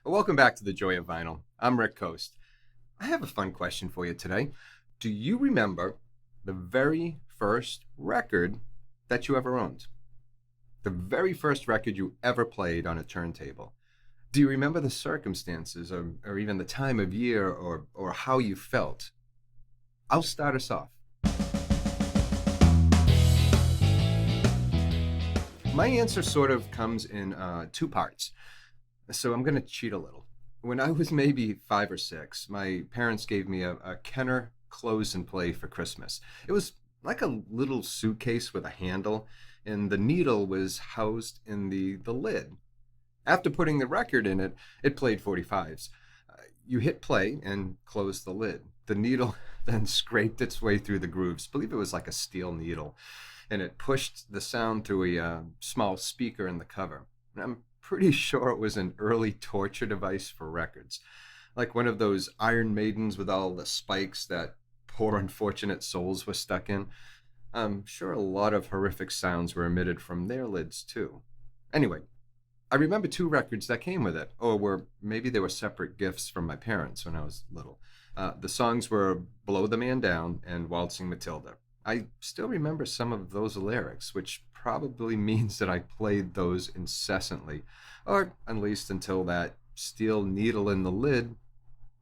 Welcome back to the Joy of Vinyl. I'm Rick Coste. I have a fun question for you today. Do you remember the very first record that you ever owned? The very first record you ever played on a turntable? Do you remember the circumstances or even the time of year or how you felt? I'll start us off. My answer sort of comes in two parts. So I'm going to cheat a little. When I was maybe 5 or 6, my parents gave me a Kenner close and play for Christmas. It was like a little suitcase with a handle, and the needle was housed in the lid. After putting the record in it, it played 45s. You hit play and closed the lid. The needle then scraped its way through the grooves. I believe it was like a steel needle, and it pushed the sound through a small speaker in the cover. And I'm pretty sure it was an early torture device for records, like one of those Iron Maidens with all the spikes that poor unfortunate souls were stuck in. I'm sure a lot of horrific sounds were emitted from their lids too. Anyway, I remember 2 records that came with it, or maybe they were separate gifts from my parents when I was little. The songs were Blow the Man Down and Waltzing Matilda. I still remember some of those lyrics, which probably means that I played those incessantly, or at least until that steel needle in the lid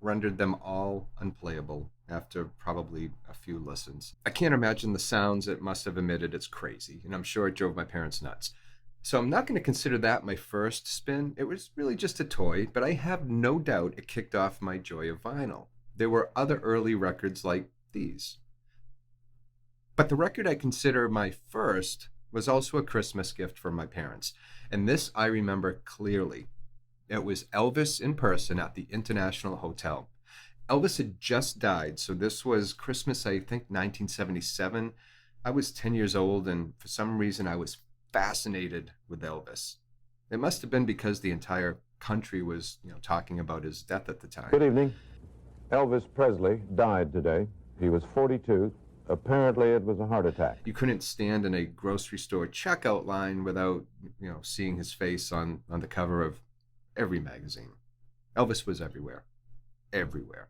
rendered them all unplayable after probably a few listens. I can't imagine the sounds it must have emitted. It's crazy, and I'm sure it drove my parents nuts. So I'm not going to consider that my first spin. It was really just a toy, but I have no doubt it kicked off my joy of vinyl. There were other early records like these. But the record I consider my first was also a Christmas gift from my parents. And this I remember clearly. It was Elvis in person at the International Hotel. Elvis had just died, so this was Christmas, I think 1977. I was 10 years old, and for some reason I was fascinated with Elvis. It must have been because the entire country was, talking about his death at the time. Good evening. Elvis Presley died today. He was 42. Apparently, it was a heart attack. You couldn't stand in a grocery store checkout line without, seeing his face on the cover of every magazine. Elvis was everywhere. Everywhere.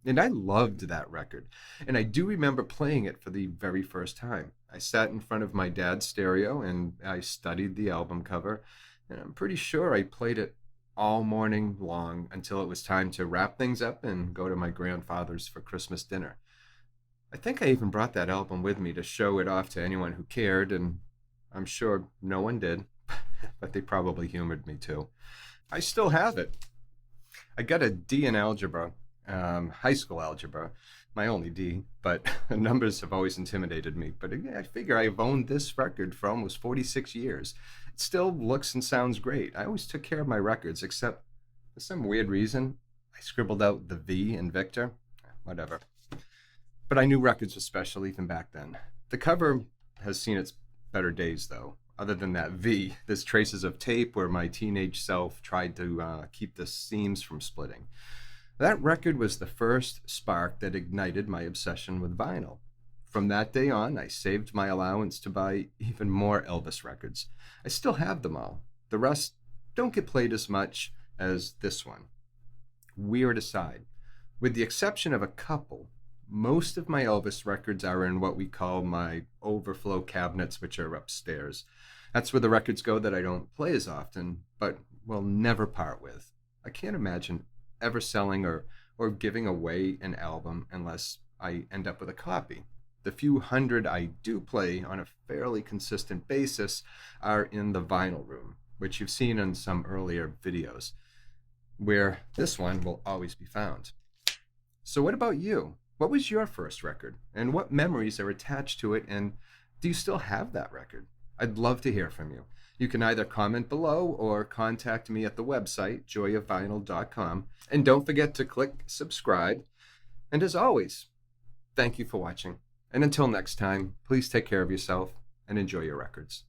And I loved that record. And I do remember playing it for the very first time. I sat in front of my dad's stereo and I studied the album cover. And I'm pretty sure I played it all morning long until it was time to wrap things up and go to my grandfather's for Christmas dinner. I think I even brought that album with me to show it off to anyone who cared, and I'm sure no one did, but they probably humored me too. I still have it. I got a D in algebra, high school algebra, my only D, but numbers have always intimidated me. But I figure I've owned this record for almost 46 years. It still looks and sounds great. I always took care of my records, except for some weird reason, I scribbled out the V in Victor. Whatever. But I knew records were special even back then. The cover has seen its better days, though. Other than that V, there's traces of tape where my teenage self tried to keep the seams from splitting. That record was the first spark that ignited my obsession with vinyl. From that day on, I saved my allowance to buy even more Elvis records. I still have them all. The rest don't get played as much as this one. Weird aside, with the exception of a couple, most of my Elvis records are in what we call my overflow cabinets, which are upstairs. That's where the records go that I don't play as often, but will never part with. I can't imagine ever selling or giving away an album unless I end up with a copy. The few hundred I do play on a fairly consistent basis are in the vinyl room, which you've seen in some earlier videos, where this one will always be found. So what about you? What was your first record, and what memories are attached to it, and do you still have that record? I'd love to hear from you. You can either comment below or contact me at the website, joyofvinyl.com, and don't forget to click subscribe. And as always, thank you for watching. And until next time, please take care of yourself and enjoy your records.